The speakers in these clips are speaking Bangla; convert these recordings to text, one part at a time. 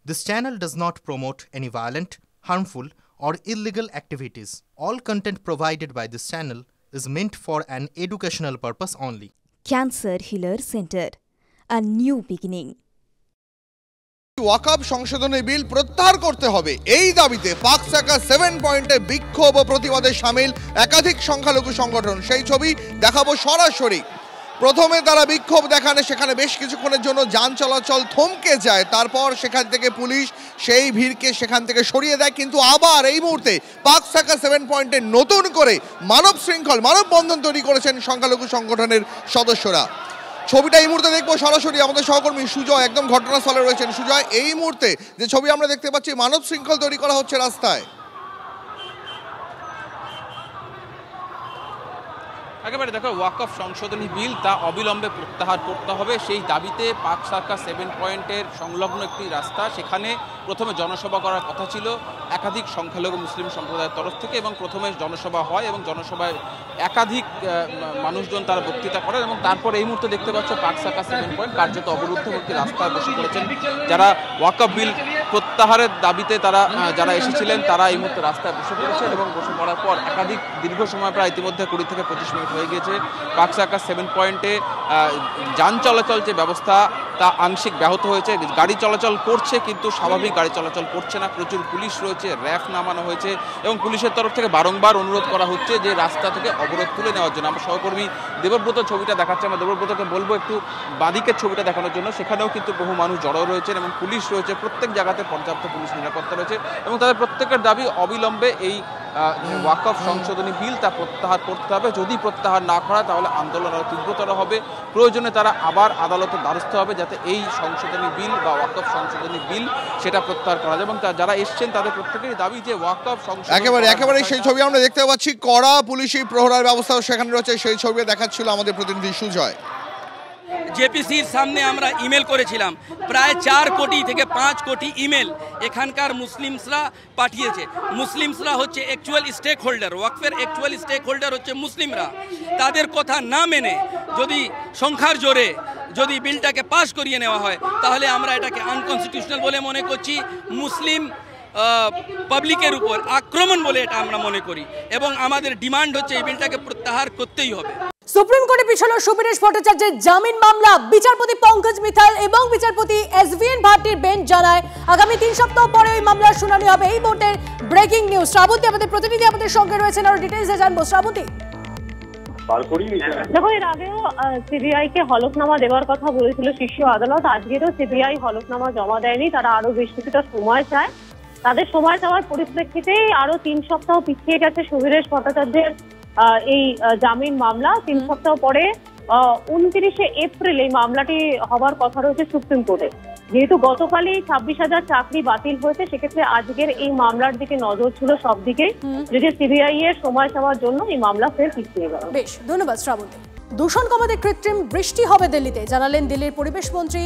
This channel does not promote any violent, harmful, or illegal activities. All content provided by this channel is meant for an educational purpose only. Cancer Healer Center, a new beginning. ওয়াকফ সংশোধনী বিল প্রত্যাহার করতে হবে এই দাবিতে পাক সাকা 7 পয়েন্টে বিক্ষোভ ও প্রতিবাদে শামিল একাধিক সংখ্যালঘু সংগঠন। সেই ছবি দেখাবো সরাসরি। প্রথমে তারা বিক্ষোভ দেখানে সেখানে বেশ কিছুক্ষণের জন্য যান চলাচল থমকে যায়, তারপর সেখান থেকে পুলিশ সেই ভিড়কে সেখান থেকে সরিয়ে দেয়। কিন্তু আবার এই মুহূর্তে পাক সাকা 7 পয়েন্টে নতুন করে মানববন্ধন তৈরি করেছেন সংখ্যালঘু সংগঠনের সদস্যরা। ছবিটা এই মুহূর্তে দেখবো সরাসরি। আমাদের সহকর্মী সুজয় একদম ঘটনাস্থলে রয়েছেন। সুজয়, এই মুহূর্তে যে ছবি আমরা দেখতে পাচ্ছি, মানব শৃঙ্খল তৈরি করা হচ্ছে রাস্তায়। একেবারে দেখো, ওয়াকফ সংশোধনী বিল তা অবিলম্বে প্রত্যাহার করতে হবে, সেই দাবিতে পাক সাকা 7 পয়েন্টের সংলগ্ন একটি রাস্তা, সেখানে প্রথমে জনসভা করার কথা ছিল একাধিক সংখ্যালঘু মুসলিম সম্প্রদায়ের তরফ থেকে, এবং প্রথমে জনসভা হয় এবং জনসভায় একাধিক মানুষজন তারা বক্তৃতা করেন, এবং তারপর এই মুহূর্তে দেখতে পাচ্ছ পাক সাকা 7 পয়েন্ট কার্যত অবরুদ্ধ একটি রাস্তায় বসে পড়েছেন যারা ওয়াকফ বিল প্রত্যাহারের দাবিতে যারা এসেছিলেন তারা এই মুহূর্তে রাস্তায় বসে পড়েছেন, এবং বসে পড়ার পর দীর্ঘ সময় প্রায় ইতিমধ্যে 20 থেকে 25 মিনিট হয়ে গিয়েছে। পাক সাকা 7 পয়েন্টে যান চলাচল যে ব্যবস্থা তা আংশিক ব্যাহত হয়েছে। গাড়ি চলাচল করছে কিন্তু স্বাভাবিক গাড়ি চলাচল করছে না। প্রচুর পুলিশ রয়েছে, র্যাফ নামানো হয়েছে, এবং পুলিশের তরফ থেকে বারংবার অনুরোধ করা হচ্ছে যে রাস্তা থেকে অবরোধ তুলে নেওয়ার জন্য। আমার সহকর্মী দেবব্রত ছবিটা দেখাচ্ছে, আমরা দেবব্রতকে বলবো একটু বাদিকের ছবিটা দেখানোর জন্য। সেখানেও কিন্তু বহু মানুষ জড়ো রয়েছেন এবং পুলিশ রয়েছে, প্রত্যেক জায়গাতে পর্যাপ্ত পুলিশ নিরাপত্তা রয়েছে, এবং তাদের প্রত্যেকের দাবি অবিলম্বে এই ওয়াকফ সংশোধনী বিল তা প্রত্যাহার করতে হবে। যদি প্রত্যাহার না করা তাহলে আন্দোলন আরও তীব্রতর হবে। প্রয়োজনে তারা আবার আদালতের দ্বারস্থ হবে যাতে এই সংশোধনী বিল বা ওয়াকফ সংশোধনী বিল সেটা প্রত্যাহার করা যায়। এবং যারা এসছেন তাদের প্রত্যেকেরই দাবি যে ওয়াকফ সংশোধন একেবারে সেই ছবি আমরা দেখতে পাচ্ছি। কড়া পুলিশি প্রহরার ব্যবস্থাও সেখানে রয়েছে, সেই ছবি দেখাচ্ছিল আমাদের প্রতিনিধি সুজয়। জেপিসির সামনে আমরা ইমেল করেছিলাম, প্রায় 4 কোটি থেকে 5 কোটি ইমেল এখানকার মুসলিমসরা পাঠিয়েছে। মুসলিমসরা হচ্ছে অ্যাকচুয়াল স্টেক হোল্ডার, ওয়াকফের অ্যাকচুয়াল স্টেক হোল্ডার হচ্ছে মুসলিমরা। তাদের কথা না মেনে যদি সংখ্যার জোরে যদি বিলটাকে পাস করিয়ে নেওয়া হয় তাহলে আমরা এটাকে আনকনস্টিটিউশনাল বলে মনে করছি, মুসলিম পাবলিকের উপর আক্রমণ বলে এটা আমরা মনে করি, এবং আমাদের ডিমান্ড হচ্ছে এই বিলটাকে প্রত্যাহার করতেই হবে। সুপ্রিম কোর্টে পিছলো সুবীরেশ ভট্টাচার্যের জামিন মামলা। বিচারপতি পঙ্কজ মিথাল এবং বিচারপতি এসভিএন ভাটির বেঞ্চ জানায় আগামী 3 সপ্তাহ পরে এই মামলার শুনানি হবে। এই মুহূর্তের ব্রেকিং নিউজ। শ্রাবন্তী আমাদের প্রতিনিধি আমাদের সঙ্গে রয়েছেন, আরো ডিটেইলসে জানবো। শ্রাবন্তী, দেখো, এর আগেও সিবিআই কে হলফনামা দেওয়ার কথা বলেছিল শীর্ষ আদালত। আজকেরও সিবিআই হলফনামা জমা দেয়নি, তারা আরো বেশ কিছুটা সময় চায়। তাদের সময় চাওয়ার পরিপ্রেক্ষিতে আরো 3 সপ্তাহ পিছিয়ে গেছে সুবীরেশ ভট্টাচার্যের এই জামিন মামলা। 3 সপ্তাহ পরে 29শে এপ্রিল এই মামলাটি হবার কথা রয়েছে সুপ্রিম কোর্টে। যেহেতু গতকালই 26,000 চাকরি বাতিল হয়েছে, সেক্ষেত্রে আজকের এই মামলার দিকে নজর ছিল সব দিকে, যদি সিবিআই এর সময় চাওয়ার জন্য এই মামলা ফের পিছিয়ে গেল। বেশ, ধন্যবাদ শ্রাবন্তী। দূষণ কমাতে কৃত্রিম বৃষ্টি হবে দিল্লিতে, জানালেন দিল্লির পরিবেশ মন্ত্রী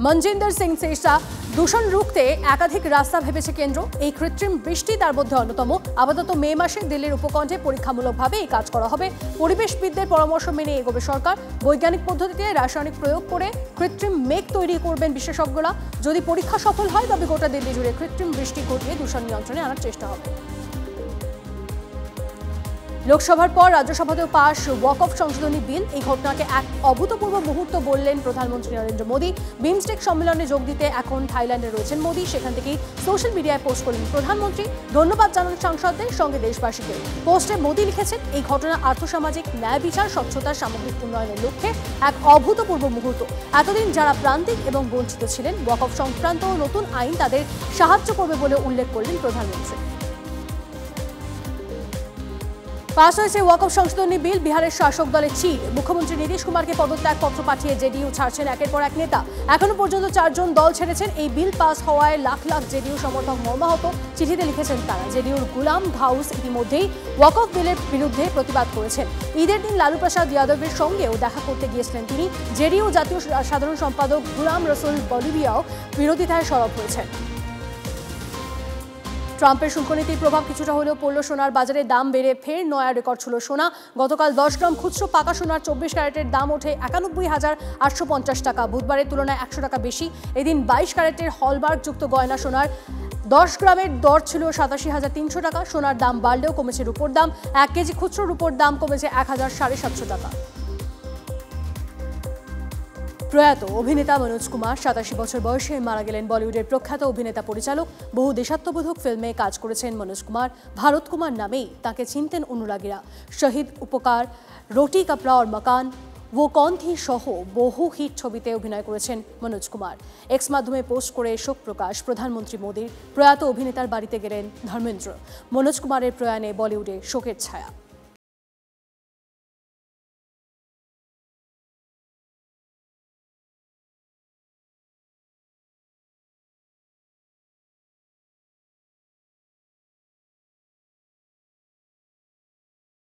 মনজিন্দর সিং সিরসা। দূষণ রুখতে একাধিক রাস্তা ভেবেছে কেন্দ্র, এই কৃত্রিম বৃষ্টি তার মধ্যে অন্যতম। আপাতত মে মাসে দিল্লির উপকণ্ঠে পরীক্ষামূলকভাবে এই কাজ করা হবে। পরিবেশবিদদের পরামর্শ মেনে এগোবে সরকার। বৈজ্ঞানিক পদ্ধতিতে রাসায়নিক প্রয়োগ করে কৃত্রিম মেঘ তৈরি করবেন বিশেষজ্ঞরা। যদি পরীক্ষা সফল হয় তবে গোটা দিল্লি জুড়ে কৃত্রিম বৃষ্টি ঘটিয়ে দূষণ নিয়ন্ত্রণে আনার চেষ্টা হবে। লোকসভার পর রাজ্যসভাতেও পাশ ওয়াকফ সংশোধনী বিল। এই ঘটনাকে এক অভূতপূর্ব মুহূর্ত বললেন প্রধানমন্ত্রী নরেন্দ্র মোদী। বিমস্টেক সম্মেলনে যোগ দিতে এখন থাইল্যান্ডে রয়েছেন মোদী। সেখান থেকেই সোশ্যাল মিডিয়ায় পোস্ট করলেন প্রধানমন্ত্রী। ধন্যবাদ জানান সাংসদদের সঙ্গে দেশবাসীকে। পোস্টে মোদী লিখেছেন, এই ঘটনা আর্থসামাজিক ন্যায় বিচার, স্বচ্ছতা, সামগ্রিক উন্নয়নের লক্ষ্যে এক অভূতপূর্ব মুহূর্ত। এতদিন যারা প্রান্তিক এবং বঞ্চিত ছিলেন, ওয়াকফ সংক্রান্ত নতুন আইন তাদের সাহায্য করবে বলে উল্লেখ করলেন প্রধানমন্ত্রী। পাস হয়েছে ওয়াকফ সংশোধনী বিল। বিহারের শাসক দলের চির মুখ্যমন্ত্রী নীতিশ কুমারকে পদত্যাগ পত্র পাঠিয়ে জেডিইউ ছাড়ছেন একের পর এক নেতা। এখনো পর্যন্ত 4 জন দল ছেড়েছেন। এই বিল পাস হওয়ায় লাখ লাখ জেডিইউ সমর্থক মর্মাহত। চিঠিতে লিখেছেন তারা। জেডিইউর গুলাম ঘাউস ইতিমধ্যেই ওয়াকফ বিলের বিরুদ্ধে প্রতিবাদ করেছেন। ঈদের দিন লালু প্রসাদ যাদবের সঙ্গেও দেখা করতে গিয়েছিলেন তিনি। জেডিইউ জাতীয় সাধারণ সম্পাদক গুলাম রসুল বলিভিয়াও বিরোধিতায় সরব হয়েছেন। ট্রাম্পের শুল্ক নীতির প্রভাব কিছুটা হলেও পড়ল সোনার বাজারে। দাম বেড়ে ফের নয়া রেকর্ড ছিল সোনা। গতকাল 10 গ্রাম খুচরো পাকা সোনার 24 ক্যারেটের দাম ওঠে 91,850 টাকা, বুধবারের তুলনায় 100 টাকা বেশি। এদিন 22 ক্যারেটের হলমার্কযুক্ত গয়না সোনার 10 গ্রামের দর ছিল 87,300 টাকা। সোনার দাম বাড়লেও কমেছে রূপোর দাম। 1 কেজি খুচরো রূপোর দাম কমেছে 1,750 টাকা। প্রয়াত অভিনেতা মনোজ কুমার 87 বছর বয়সে মারা গেলেন। বলিউডের প্রখ্যাত অভিনেতা পরিচালক। বহু দেশাত্মবোধক ফিল্মে কাজ করেছেন মনোজ কুমার। ভারত কুমার নামেই তাকে চিনতেন অনুরাগীরা। শহীদ, উপকার, রোটি কাপড়া और मकान, वो कौन थी সহ বহু হিট ছবিতে অভিনয় করেছেন মনোজ কুমার। এক্স মাধ্যমে পোস্ট করে শোক প্রকাশ প্রধানমন্ত্রী মোদীর। প্রয়াত অভিনেতার বাড়িতে গেলেন ধর্মেন্দ্র। মনোজ কুমারের প্রয়াণে বলিউডে শোকের ছায়া।